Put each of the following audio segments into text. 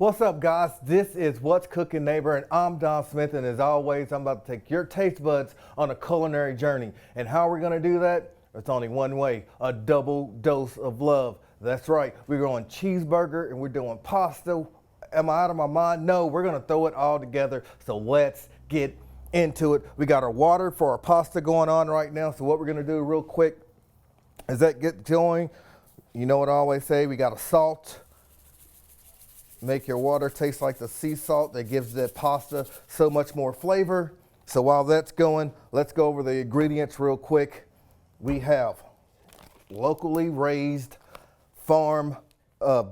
What's up, guys? This is What's Cooking Neighbor, and I'm Don Smith, and as always, I'm about to take your taste buds on a culinary journey. And how are we gonna do that? It's only one way, a double dose of love. That's right, we're going cheeseburger and we're doing pasta. Am I out of my mind? No, we're gonna throw it all together, so let's get into it. We got our water for our pasta going on right now, so what we're gonna do real quick is that get going. You know what I always say, we got a salt. Make your water taste like the sea salt that gives that pasta so much more flavor. So while that's going, let's go over the ingredients real quick. We have locally raised farm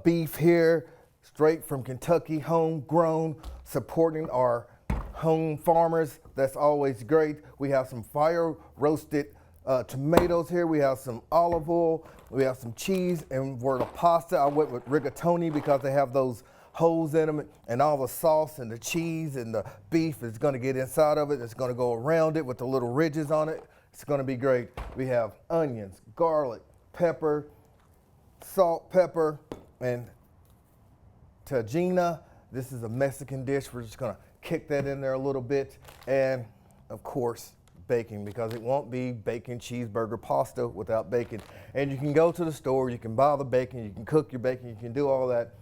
beef here, straight from Kentucky, homegrown, supporting our home farmers. That's always great. We have some fire roasted tomatoes here. We have some olive oil. We have some cheese, and for the pasta, I went with rigatoni because they have those holes in them, and all the sauce and the cheese and the beef is going to get inside of it. It's going to go around it with the little ridges on it. It's going to be great. We have onions, garlic, pepper, salt, pepper, and tajina. This is a Mexican dish. We're just going to kick that in there a little bit, and of course bacon, because it won't be bacon cheeseburger pasta without bacon. And you can go to the store, you can buy the bacon, you can cook your bacon, you can do all that,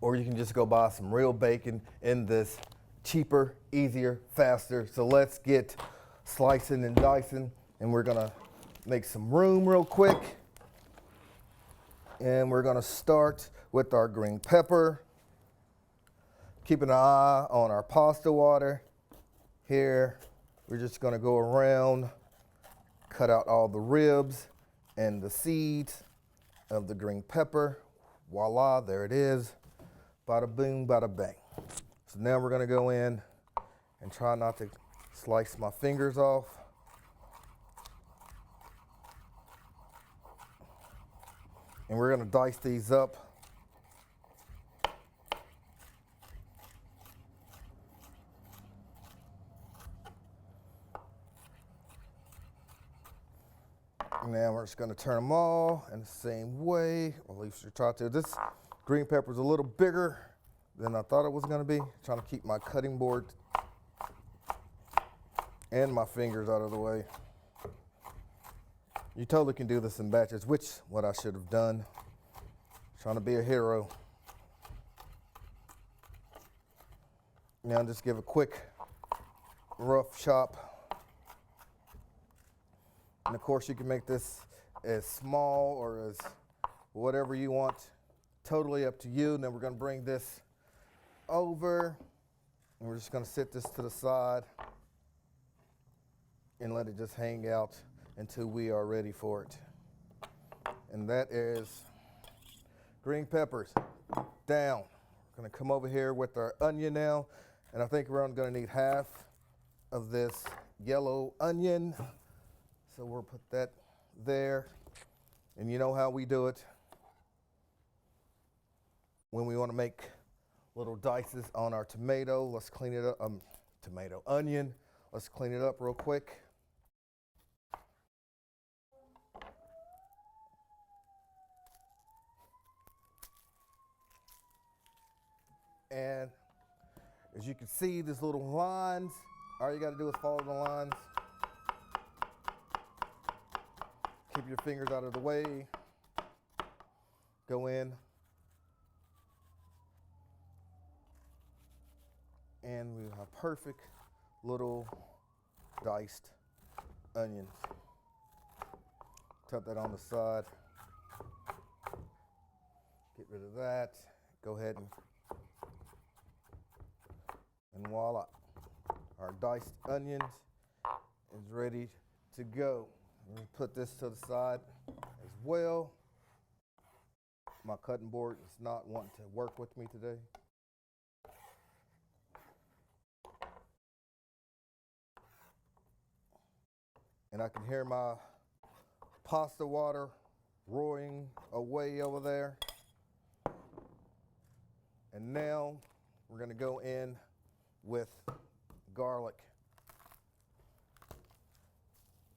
or you can just go buy some real bacon in this cheaper, easier, faster. So let's get slicing and dicing, and we're gonna make some room real quick. And we're gonna start with our green pepper, keeping an eye on our pasta water here. We're just gonna go around, cut out all the ribs and the seeds of the green pepper. Voila, there it is. Bada boom, bada bang. So now we're gonna go in and try not to slice my fingers off. And we're gonna dice these up. Now we're just gonna turn them all in the same way, or at least we try to. This green pepper is a little bigger than I thought it was gonna be. Trying to keep my cutting board and my fingers out of the way. You totally can do this in batches, which what I should have done. Trying to be a hero. Now just give a quick rough chop. And of course you can make this as small or as whatever you want. Totally up to you. And then we're gonna bring this over, and we're just gonna sit this to the side and let it just hang out until we are ready for it. And that is green peppers down. We're gonna come over here with our onion now, and I think we're only gonna need half of this yellow onion. So we'll put that there, and you know how we do it. When we want to make little dices on our tomato, let's clean it up, onion. Let's clean it up real quick. And as you can see, these little lines, all you got to do is follow the lines. Keep your fingers out of the way. Go in. And we have perfect little diced onions. Tuck that on the side. Get rid of that. Go ahead and voila. Our diced onions is ready to go. Let me put this to the side as well. My cutting board is not wanting to work with me today. And I can hear my pasta water roaring away over there. And now we're gonna go in with garlic.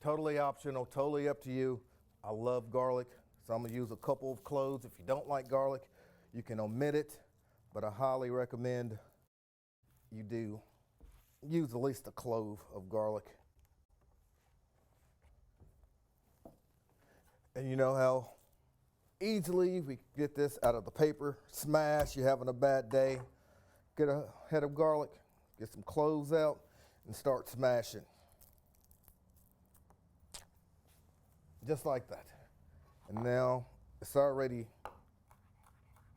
Totally optional, totally up to you. I love garlic, so I'm gonna use a couple of cloves. If you don't like garlic, you can omit it. but I highly recommend you do use at least a clove of garlic. And you know how easily we get this out of the paper smash. You're having a bad day, get a head of garlic, get some cloves out, and start smashing. Just like that. And now it's already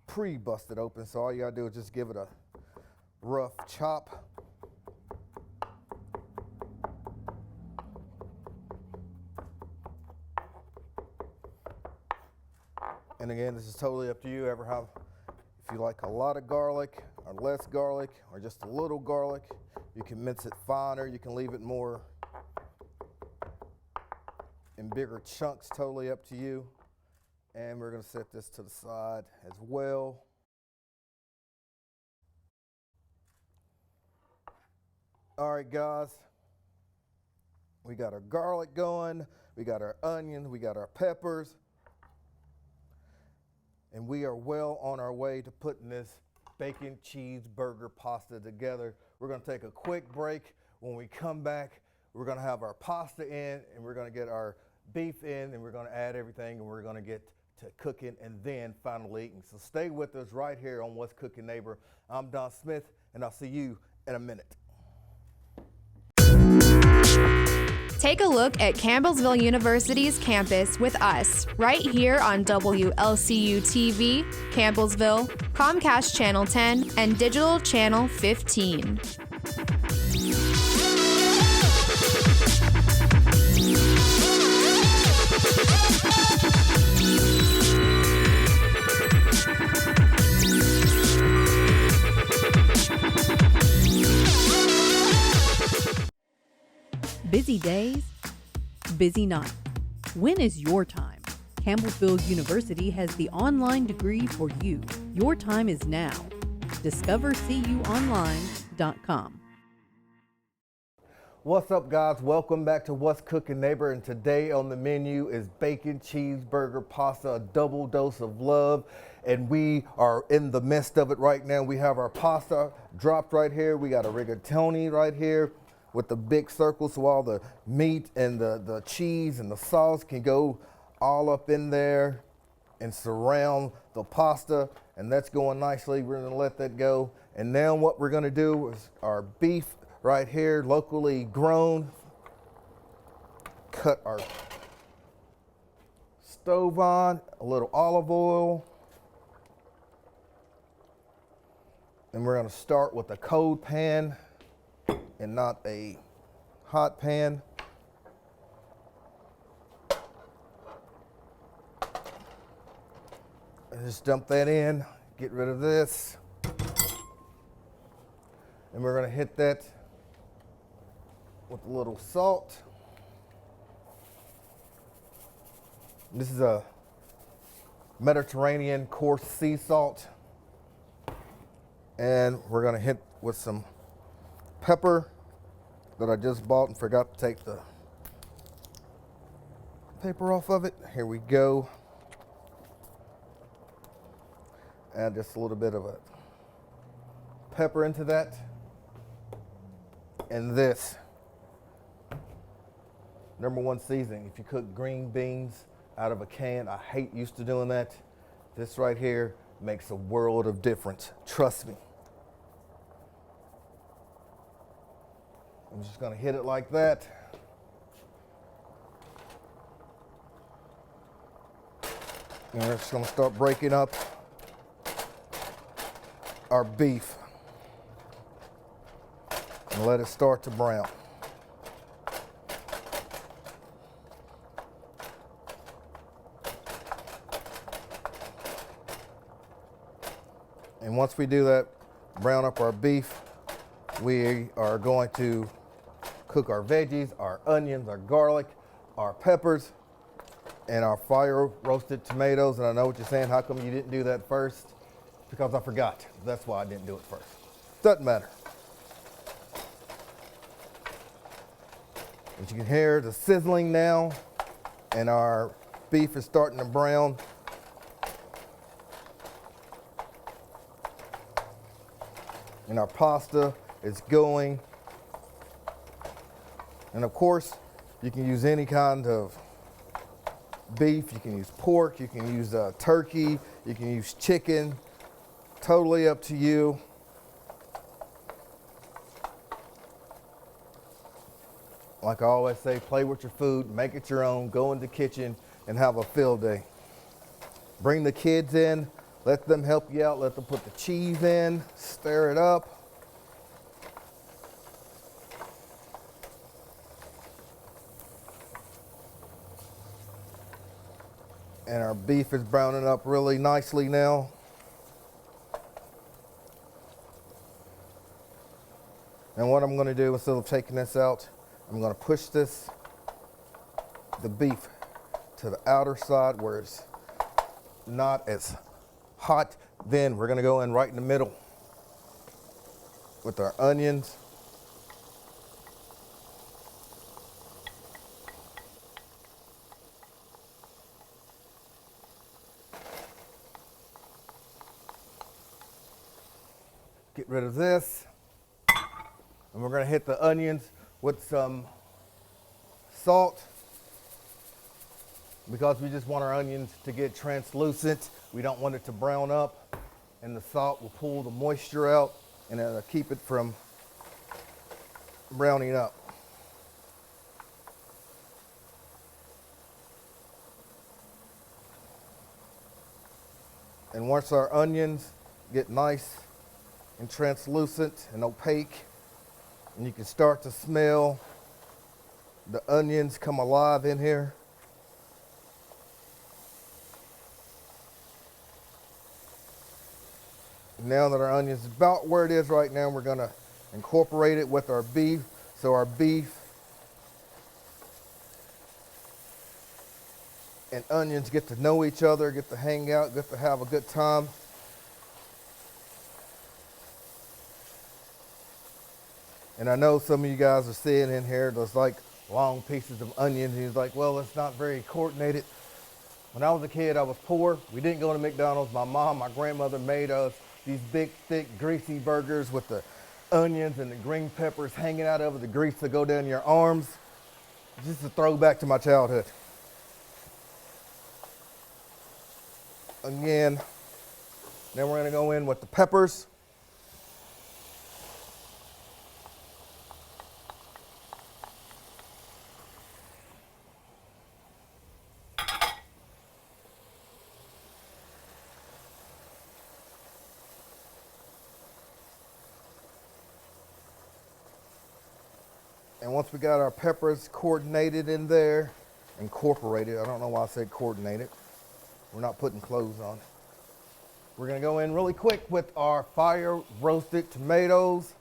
pre-busted open, so all you gotta do is just give it a rough chop. And again, this is totally up to you. If you like a lot of garlic or less garlic or just a little garlic, you can mince it finer. You can leave it more in bigger chunks, totally up to you. And we're gonna set this to the side as well. All right, guys, we got our garlic going, we got our onions, we got our peppers, and we are well on our way to putting this bacon cheeseburger pasta together. We're gonna take a quick break. When we come back, we're gonna have our pasta in, and we're gonna get our beef in, and we're gonna add everything, and we're gonna get to cooking and then finally eating. So stay with us right here on What's Cooking Neighbor. I'm Don Smith, and I'll see you in a minute. Take a look at Campbellsville University's campus with us right here on WLCU TV, Campbellsville, Comcast Channel 10, and Digital Channel 15. Busy days, busy nights. When is your time? Campbellsville University has the online degree for you. Your time is now. DiscoverCUOnline.com. What's up, guys? Welcome back to What's Cooking Neighbor, and today on the menu is bacon cheeseburger pasta, a double dose of love, and we are in the midst of it right now. We have our pasta dropped right here. We got a rigatoni right here with the big circle, so all the meat and the cheese and the sauce can go all up in there and surround the pasta, and that's going nicely. We're gonna let that go. And now what we're gonna do is our beef right here, locally grown. Cut our stove on, a little olive oil. And we're gonna start with a cold pan and not a hot pan. And just dump that in, get rid of this. And we're gonna hit that with a little salt. This is a Mediterranean coarse sea salt. And we're gonna hit with some pepper that I just bought and forgot to take the paper off of it. Here we go. Add just a little bit of a pepper into that. And this, #1 seasoning. If you cook green beans out of a can, I used to doing that. This right here makes a world of difference. Trust me. I'm just gonna hit it like that. And we're just gonna start breaking up our beef and let it start to brown. And once we do that, brown up our beef, we are going to cook our veggies, our onions, our garlic, our peppers, and our fire roasted tomatoes. And I know what you're saying, how come you didn't do that first? Because I forgot. That's why I didn't do it first. Doesn't matter. As you can hear, the sizzling now, and our beef is starting to brown. and our pasta is going. And of course, you can use any kind of beef, you can use pork, you can use turkey, you can use chicken, totally up to you. Like I always say, play with your food, make it your own, go in the kitchen and have a field day. Bring the kids in, let them help you out, let them put the cheese in, stir it up. And our beef is browning up really nicely now. And what I'm gonna do, instead of taking this out, I'm gonna push the beef to the outer side where it's not as hot. Then we're gonna go in right in the middle with our onions. Get rid of this. And we're gonna hit the onions with some salt because we just want our onions to get translucent. We don't want it to brown up, and the salt will pull the moisture out and it'll keep it from browning up. And once our onions get nice and translucent and opaque, and you can start to smell the onions come alive in here. Now that our onions is about where it is right now, we're gonna incorporate it with our beef. So our beef and onions get to know each other, get to hang out, get to have a good time. And I know some of you guys are seeing in here, there's like long pieces of onions. And he's like, well, it's not very coordinated. When I was a kid, I was poor. We didn't go to McDonald's. My mom, my grandmother made us these big, thick, greasy burgers with the onions and the green peppers hanging out of it, the grease to go down your arms. Just a throwback to my childhood. Again, then we're gonna go in with the peppers. And once we got our peppers coordinated in there, incorporated, I don't know why I said coordinated. We're not putting clothes on. We're gonna go in really quick with our fire roasted tomatoes.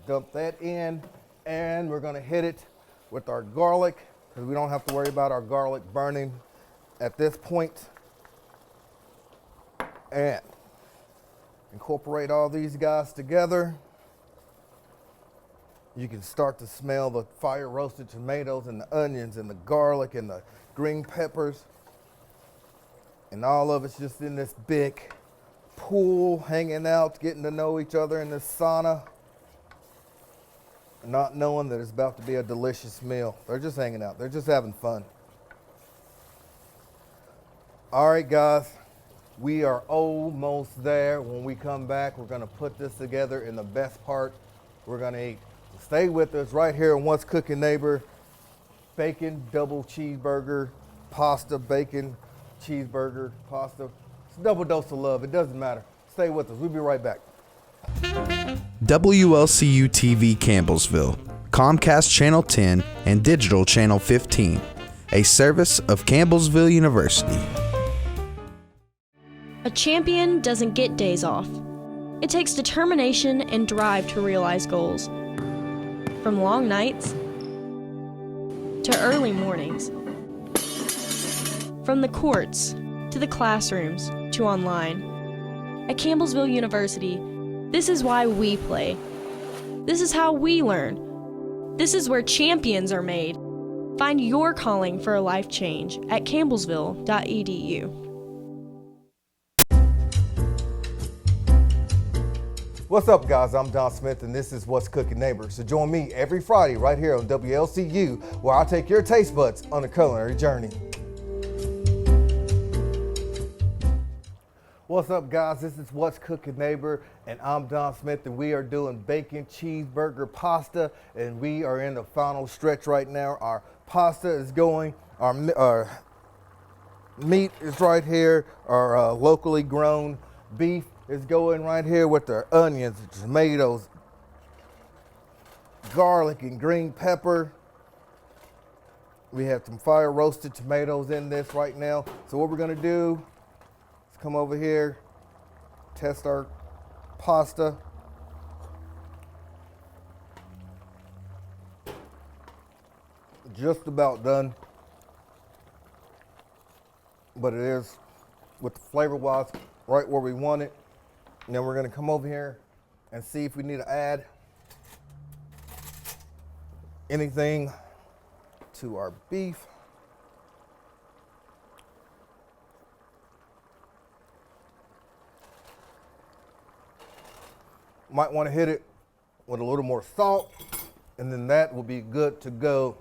Dump that in, and we're gonna hit it with our garlic, because we don't have to worry about our garlic burning at this point. And incorporate all these guys together. You can start to smell the fire roasted tomatoes and the onions and the garlic and the green peppers. And all of it's just in this big pool, hanging out, getting to know each other in this sauna, not knowing that it's about to be a delicious meal. They're just hanging out. They're just having fun. All right, guys, we are almost there. When we come back, we're gonna put this together in the best part we're gonna eat. Stay with us right here on What's Cooking Neighbor. Bacon double cheeseburger, pasta, bacon, cheeseburger, pasta. It's a double dose of love. It doesn't matter. Stay with us. We'll be right back. WLCU TV Campbellsville, Comcast Channel 10 and Digital Channel 15, a service of Campbellsville University. A champion doesn't get days off. It takes determination and drive to realize goals. From long nights to early mornings. From the courts to the classrooms to online. At Campbellsville University, this is why we play. This is how we learn. This is where champions are made. Find your calling for a life change at campbellsville.edu. What's up, guys? I'm Don Smith, and this is What's Cooking Neighbor. So join me every Friday right here on WLCU, where I'll take your taste buds on a culinary journey. What's up, guys? This is What's Cooking Neighbor, and I'm Don Smith, and we are doing bacon cheeseburger pasta, and we are in the final stretch right now. Our pasta is going, our meat is right here, our locally grown beef is going right here with our onions, tomatoes, garlic, and green pepper. We have some fire roasted tomatoes in this right now. So what we're gonna do is come over here, test our pasta. Just about done, but it is, with the flavor wise, right where we want it. And then we're gonna come over here and see if we need to add anything to our beef. Might want to hit it with a little more salt, and then that will be good to go.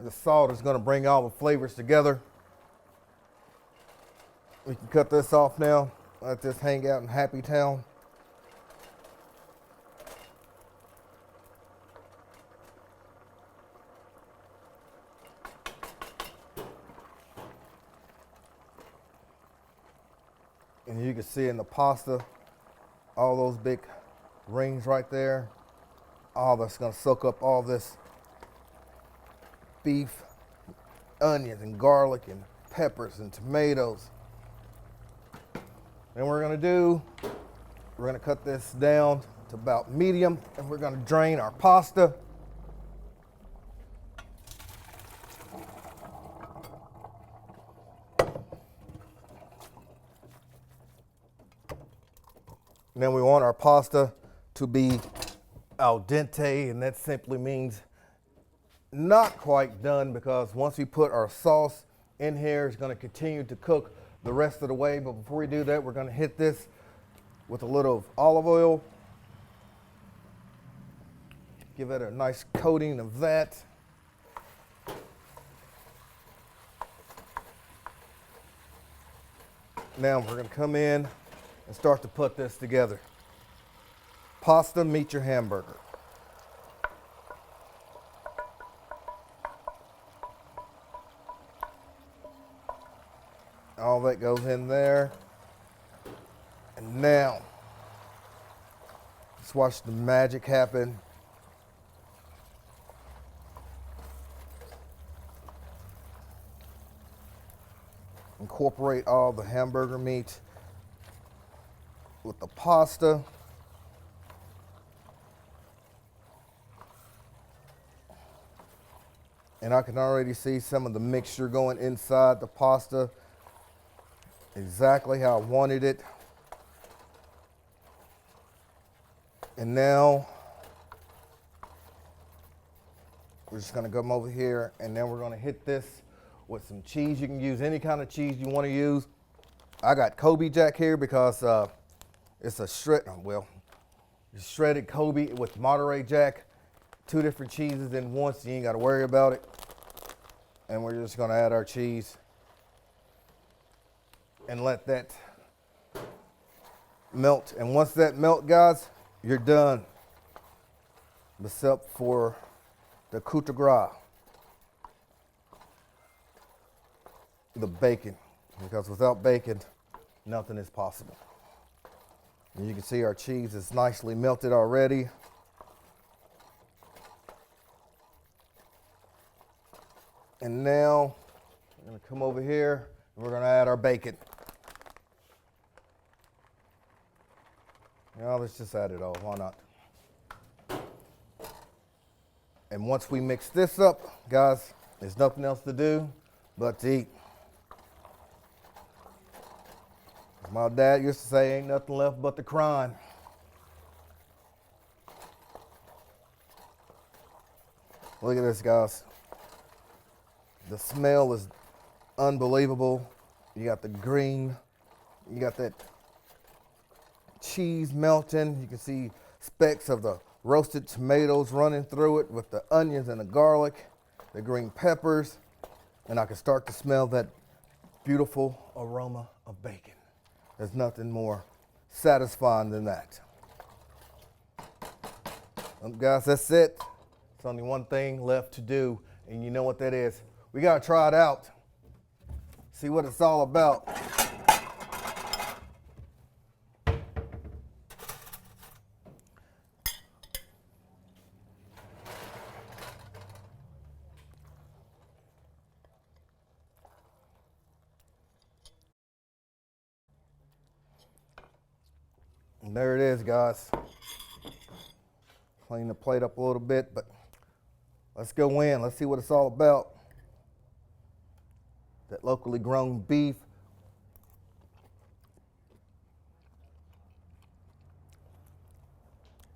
The salt is going to bring all the flavors together. We can cut this off now. Let this hang out in Happy Town. And you can see in the pasta, all those big rings right there. All that's going to soak up all this beef, onions and garlic and peppers and tomatoes. And we're gonna cut this down to about medium, and we're gonna drain our pasta. And then we want our pasta to be al dente, and that simply means not quite done, because once we put our sauce in here, it's going to continue to cook the rest of the way. But before we do that, we're going to hit this with a little of olive oil. Give it a nice coating of that. Now we're going to come in and start to put this together. Pasta meets your hamburger. All that goes in there. And now, let's watch the magic happen. Incorporate all the hamburger meat with the pasta. And I can already see some of the mixture going inside the pasta. Exactly how I wanted it. And now we're just gonna come over here, and then we're gonna hit this with some cheese. You can use any kind of cheese you wanna use. I got Kobe Jack here because it's a shredded Kobe with Monterey Jack. 2 different cheeses in one, so you ain't gotta worry about it. And we're just gonna add our cheese and let that melt. And once that melt, guys, you're done. Except for the coup de grace, the bacon, because without bacon, nothing is possible. And you can see our cheese is nicely melted already. And now we're gonna come over here and we're gonna add our bacon. Now let's just add it all, why not? And once we mix this up, guys, there's nothing else to do but to eat. My dad used to say, ain't nothing left but the crying. Look at this, guys. The smell is unbelievable. You got the green, you got that cheese melting. You can see specks of the roasted tomatoes running through it with the onions and the garlic, the green peppers, and I can start to smell that beautiful aroma of bacon. There's nothing more satisfying than that. Guys, that's it. There's only one thing left to do, and you know what that is. We gotta try it out, see what it's all about. And there it is, guys. Clean the plate up a little bit, but let's go in. Let's see what it's all about. That locally grown beef.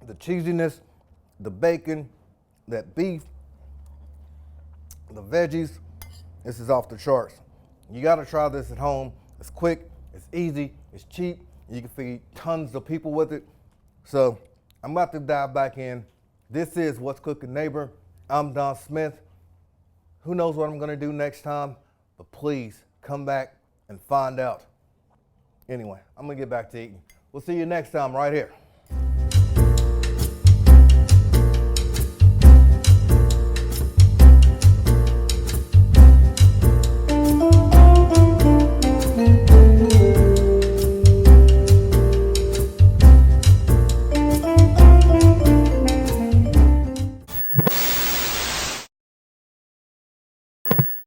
The cheesiness, the bacon, that beef, the veggies. This is off the charts. You gotta try this at home. It's quick, it's easy, it's cheap. You can feed tons of people with it. So I'm about to dive back in. This is What's Cooking Neighbor. I'm Don Smith. Who knows what I'm gonna do next time, but please come back and find out. Anyway, I'm gonna get back to eating. We'll see you next time right here.